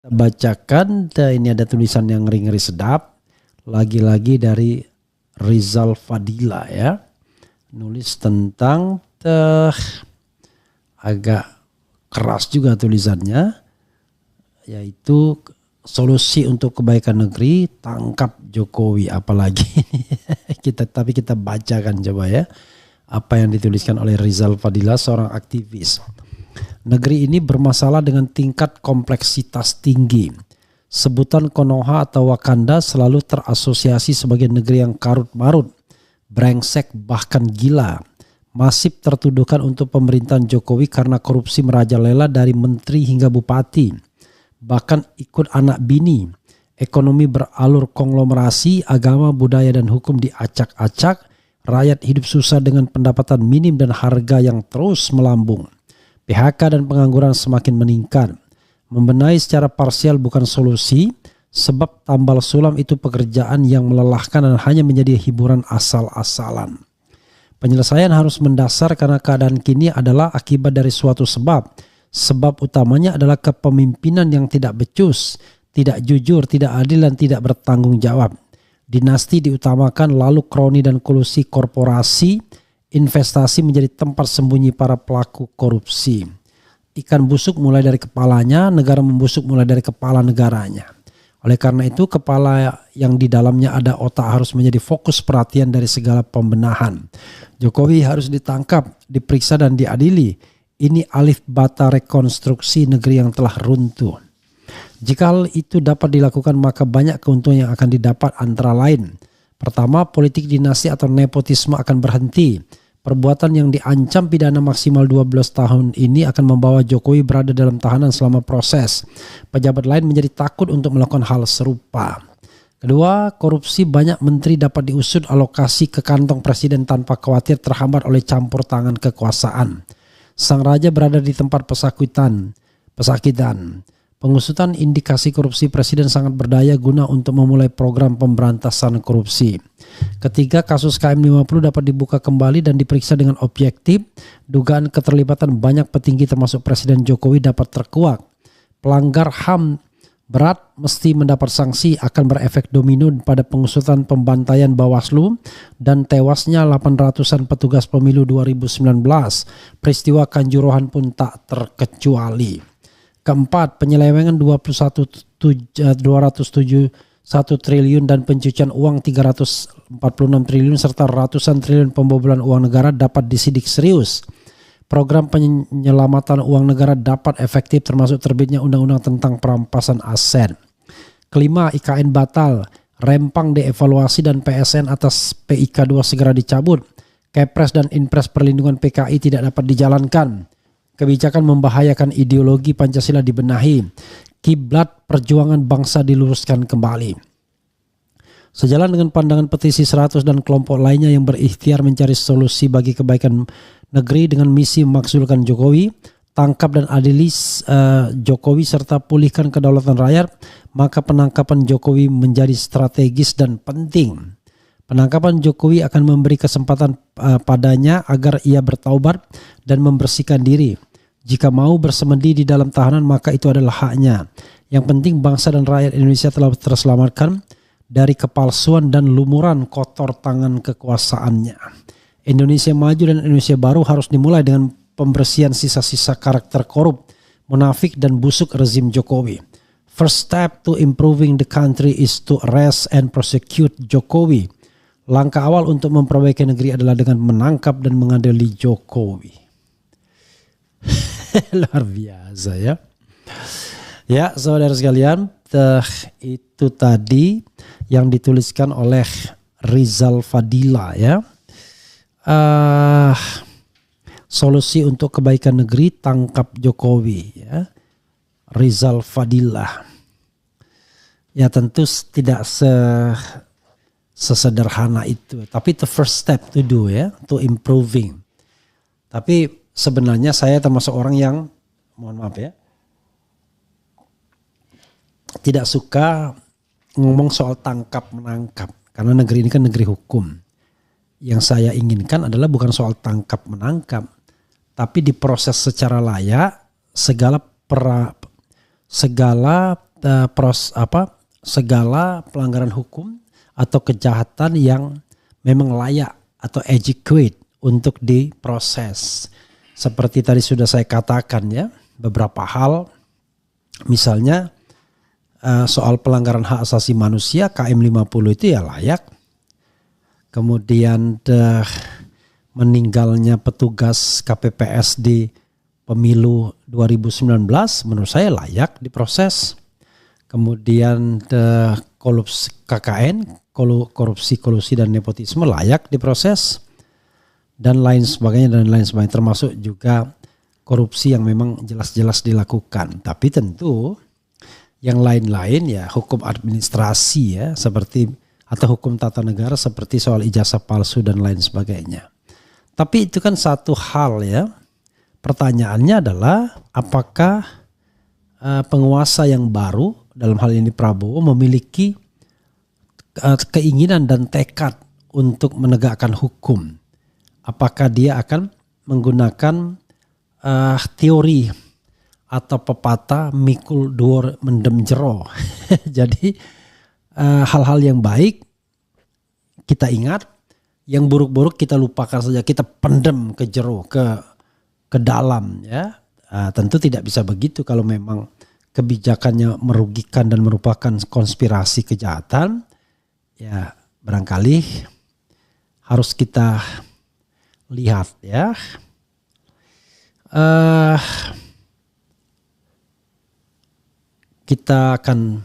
Bacakan, ini ada tulisan yang ngeri-ngeri sedap, lagi-lagi dari Rizal Fadila ya, nulis tentang agak keras juga tulisannya, yaitu solusi untuk kebaikan negeri, tangkap Jokowi. Apalagi tapi kita bacakan coba ya apa yang dituliskan oleh Rizal Fadila, seorang aktivis. Negeri ini bermasalah dengan tingkat kompleksitas tinggi. Sebutan Konoha atau Wakanda selalu terasosiasi sebagai negeri yang karut-marut, brengsek bahkan gila. Masif tertuduhkan untuk pemerintahan Jokowi karena korupsi merajalela dari menteri hingga bupati. Bahkan ikut anak bini. Ekonomi beralur konglomerasi, agama, budaya dan hukum diacak-acak. Rakyat hidup susah dengan pendapatan minim dan harga yang terus melambung. PHK dan pengangguran semakin meningkat. Membenahi secara parsial bukan solusi, sebab tambal sulam itu pekerjaan yang melelahkan dan hanya menjadi hiburan asal-asalan. Penyelesaian harus mendasar karena keadaan kini adalah akibat dari suatu sebab. Sebab utamanya adalah kepemimpinan yang tidak becus, tidak jujur, tidak adil dan tidak bertanggung jawab. Dinasti diutamakan, lalu kroni dan kolusi korporasi, investasi menjadi tempat sembunyi para pelaku korupsi. Ikan busuk mulai dari kepalanya, negara membusuk mulai dari kepala negaranya. Oleh karena itu, kepala yang di dalamnya ada otak harus menjadi fokus perhatian dari segala pembenahan. Jokowi harus ditangkap, diperiksa dan diadili. Ini alif bata rekonstruksi negeri yang telah runtuh. Jika hal itu dapat dilakukan, maka banyak keuntungan yang akan didapat, antara lain: pertama, politik dinasti atau nepotisme akan berhenti. Perbuatan yang diancam pidana maksimal 12 tahun ini akan membawa Jokowi berada dalam tahanan selama proses. Pejabat lain menjadi takut untuk melakukan hal serupa. Kedua, korupsi banyak menteri dapat diusut alokasi ke kantong presiden tanpa khawatir terhambat oleh campur tangan kekuasaan. Sang raja berada di tempat pesakitan. Pengusutan indikasi korupsi presiden sangat berdaya guna untuk memulai program pemberantasan korupsi. Ketiga, kasus KM50 dapat dibuka kembali dan diperiksa dengan objektif. Dugaan keterlibatan banyak petinggi termasuk Presiden Jokowi dapat terkuak. Pelanggar HAM berat mesti mendapat sanksi, akan berefek domino pada pengusutan pembantaian Bawaslu dan tewasnya 800-an petugas pemilu 2019. Peristiwa Kanjuruhan pun tak terkecuali. Keempat, penyelewengan 271 triliun dan pencucian uang 346 triliun serta ratusan triliun pembobolan uang negara dapat disidik serius. Program penyelamatan uang negara dapat efektif termasuk terbitnya undang-undang tentang perampasan aset. Kelima, IKN batal, rempang dievaluasi dan PSN atas PIK 2 segera dicabut. Kepres dan Inpres perlindungan PKI tidak dapat dijalankan. Kebijakan membahayakan ideologi Pancasila dibenahi. Kiblat perjuangan bangsa diluruskan kembali. Sejalan dengan pandangan petisi 100 dan kelompok lainnya yang berikhtiar mencari solusi bagi kebaikan negeri dengan misi memakzulkan Jokowi, tangkap dan adili Jokowi serta pulihkan kedaulatan rakyat, maka penangkapan Jokowi menjadi strategis dan penting. Penangkapan Jokowi akan memberi kesempatan padanya agar ia bertaubat dan membersihkan diri. Jika mau bersemedi di dalam tahanan, maka itu adalah haknya. Yang penting bangsa dan rakyat Indonesia telah terselamatkan dari kepalsuan dan lumuran kotor tangan kekuasaannya. Indonesia maju dan Indonesia baru harus dimulai dengan pembersihan sisa-sisa karakter korup, munafik dan busuk rezim Jokowi. First step to improving the country is to arrest and prosecute Jokowi. Langkah awal untuk memperbaiki negeri adalah dengan menangkap dan mengadili Jokowi. Luar biasa ya. Ya, saudara sekalian, itu tadi yang dituliskan oleh Rizal Fadila ya. Solusi untuk kebaikan negeri, tangkap Jokowi ya. Rizal Fadila. Ya tentu tidak sesederhana itu, tapi the first step to do ya, to improving. Tapi sebenarnya saya termasuk orang yang, mohon maaf ya, tidak suka ngomong soal tangkap menangkap, karena negeri ini kan negeri hukum. Yang saya inginkan adalah bukan soal tangkap menangkap, tapi diproses secara layak segala segala pelanggaran hukum atau kejahatan yang memang layak atau adequate untuk diproses. Seperti tadi sudah saya katakan ya, beberapa hal, misalnya soal pelanggaran hak asasi manusia KM 50 itu ya layak. Kemudian meninggalnya petugas KPPS di pemilu 2019 menurut saya layak diproses. Kemudian korupsi KKN, korupsi, kolusi dan nepotisme layak diproses, dan lain sebagainya termasuk juga korupsi yang memang jelas-jelas dilakukan. Tapi tentu yang lain-lain ya hukum administrasi ya seperti atau hukum tata negara seperti soal ijazah palsu dan lain sebagainya. Tapi itu kan satu hal ya. Pertanyaannya adalah apakah penguasa yang baru dalam hal ini Prabowo memiliki keinginan dan tekad untuk menegakkan hukum. Apakah dia akan menggunakan teori atau pepatah mikul dhuwur mendem jero. Jadi hal-hal yang baik kita ingat, yang buruk-buruk kita lupakan saja, kita pendem ke jero, ke dalam ya. Tentu tidak bisa begitu kalau memang kebijakannya merugikan dan merupakan konspirasi kejahatan. Ya barangkali harus kita lihat ya. Kita akan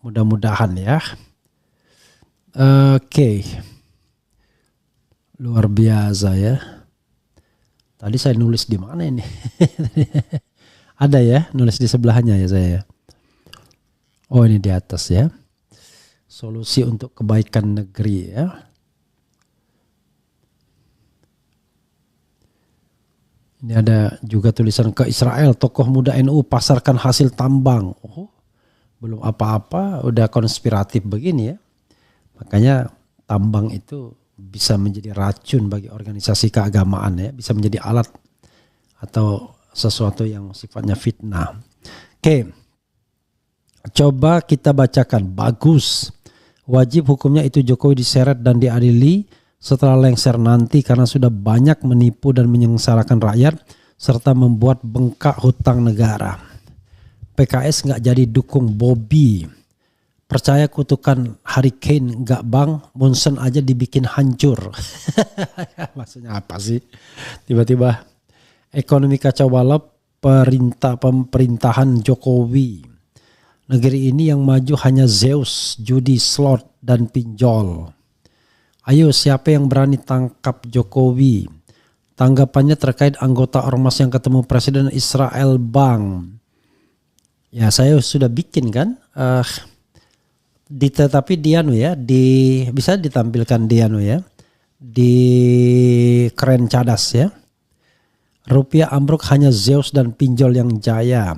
mudah-mudahan ya. Oke. Luar biasa ya. Tadi saya nulis di mana ini? Ada ya, nulis di sebelahnya ya saya. Oh ini di atas ya. Solusi untuk kebaikan negeri ya. Ini ada juga tulisan ke Israel, tokoh muda NU pasarkan hasil tambang. Oh, belum apa-apa udah konspiratif begini ya. Makanya tambang itu bisa menjadi racun bagi organisasi keagamaan ya, bisa menjadi alat atau sesuatu yang sifatnya fitnah. Oke. Coba kita bacakan. Bagus. Wajib hukumnya itu Jokowi diseret dan diadili setelah lengser nanti karena sudah banyak menipu dan menyengsarakan rakyat serta membuat bengkak hutang negara. PKS nggak jadi dukung Bobby. Percaya kutukan hurricane nggak bang, Munson aja dibikin hancur. Maksudnya apa sih? Tiba-tiba ekonomi kacau balau pemerintahan Jokowi. Negeri ini yang maju hanya Zeus, judi, slot, dan pinjol. Ayo siapa yang berani tangkap Jokowi? Tanggapannya terkait anggota ormas yang ketemu Presiden Israel Bang. Ya saya sudah bikin kan. Tetapi Dianu ya, bisa ditampilkan Dianu ya. Di keren cadas ya. Rupiah ambruk hanya Zeus dan pinjol yang jaya.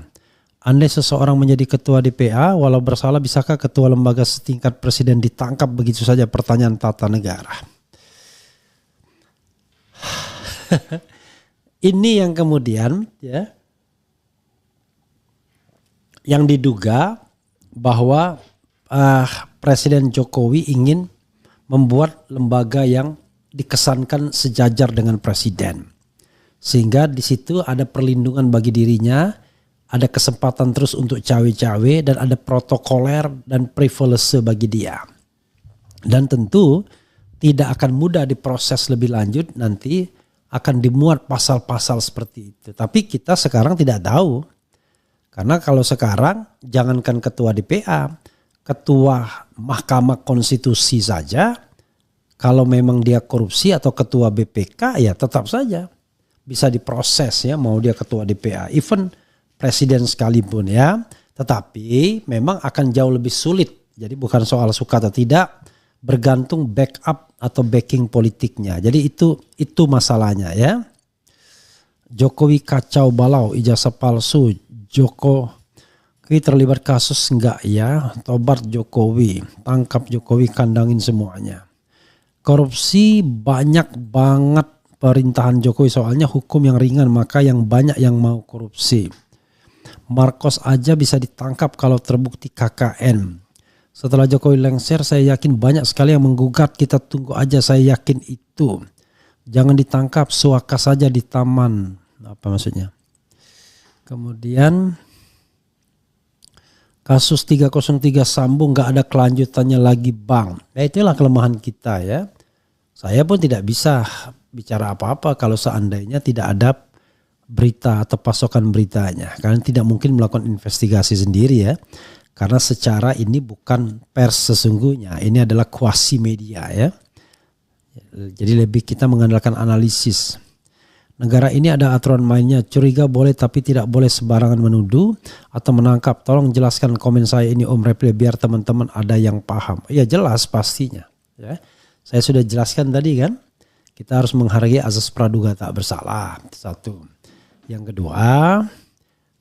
Andai seseorang menjadi ketua DPA, walau bersalah bisakah ketua lembaga setingkat presiden ditangkap begitu saja? Pertanyaan tata negara. Ini yang kemudian ya, yang diduga bahwa Presiden Jokowi ingin membuat lembaga yang dikesankan sejajar dengan presiden. Sehingga di situ ada perlindungan bagi dirinya, ada kesempatan terus untuk cawe-cawe, dan ada protokoler dan privilege bagi dia. Dan tentu tidak akan mudah diproses lebih lanjut, nanti akan dimuat pasal-pasal seperti itu. Tapi kita sekarang tidak tahu. Karena kalau sekarang jangankan ketua DPA, ketua Mahkamah Konstitusi saja, kalau memang dia korupsi atau ketua BPK ya tetap saja bisa diproses ya, mau dia ketua DPA, even presiden sekalipun ya. Tetapi memang akan jauh lebih sulit. Jadi bukan soal suka atau tidak, bergantung backup atau backing politiknya. Jadi itu masalahnya ya. Jokowi kacau balau, ijazah palsu, Jokowi terlibat kasus enggak ya? Tobat Jokowi, tangkap Jokowi, kandangin semuanya. Korupsi banyak banget perintahan Jokowi, soalnya hukum yang ringan maka yang banyak yang mau korupsi. Marcos aja bisa ditangkap kalau terbukti KKN. Setelah Jokowi lengser, saya yakin banyak sekali yang menggugat. Kita tunggu aja, saya yakin itu. Jangan ditangkap, suaka saja di taman. Apa maksudnya? Kemudian kasus 303 Sambo nggak ada kelanjutannya lagi bang. Ya itulah kelemahan kita ya. Saya pun tidak bisa bicara apa-apa kalau seandainya tidak ada berita atau pasokan beritanya. Kalian tidak mungkin melakukan investigasi sendiri ya. Karena secara ini bukan pers sesungguhnya. Ini adalah kuasi media ya. Jadi lebih kita mengandalkan analisis. Negara ini ada aturan mainnya. Curiga boleh tapi tidak boleh sembarangan menuduh atau menangkap. Tolong jelaskan komen saya ini Om Reply biar teman-teman ada yang paham. Ya jelas pastinya. Ya. Saya sudah jelaskan tadi kan. Kita harus menghargai azas praduga tak bersalah. Satu. Yang kedua,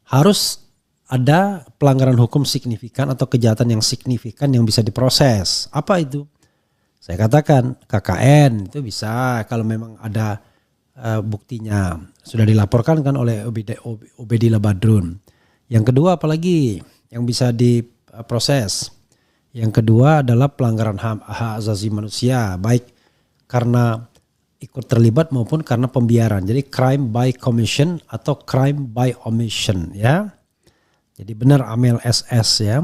harus ada pelanggaran hukum signifikan atau kejahatan yang signifikan yang bisa diproses. Apa itu? Saya katakan KKN itu bisa kalau memang ada buktinya. Sudah dilaporkan kan oleh Obedillah Badrun. Yang kedua apalagi yang bisa diproses? Yang kedua adalah pelanggaran hak asasi manusia. Baik karena ikut terlibat maupun karena pembiaran. Jadi crime by commission atau crime by omission ya. Jadi benar Amel SS ya.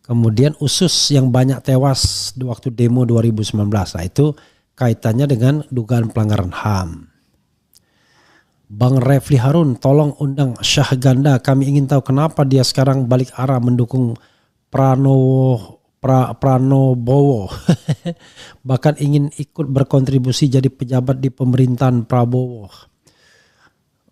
Kemudian usus yang banyak tewas di waktu demo 2019. Nah itu kaitannya dengan dugaan pelanggaran HAM. Bang Refli Harun tolong undang Syah Ganda. Kami ingin tahu kenapa dia sekarang balik arah mendukung Pranobowo. Bahkan ingin ikut berkontribusi jadi pejabat di pemerintahan Prabowo.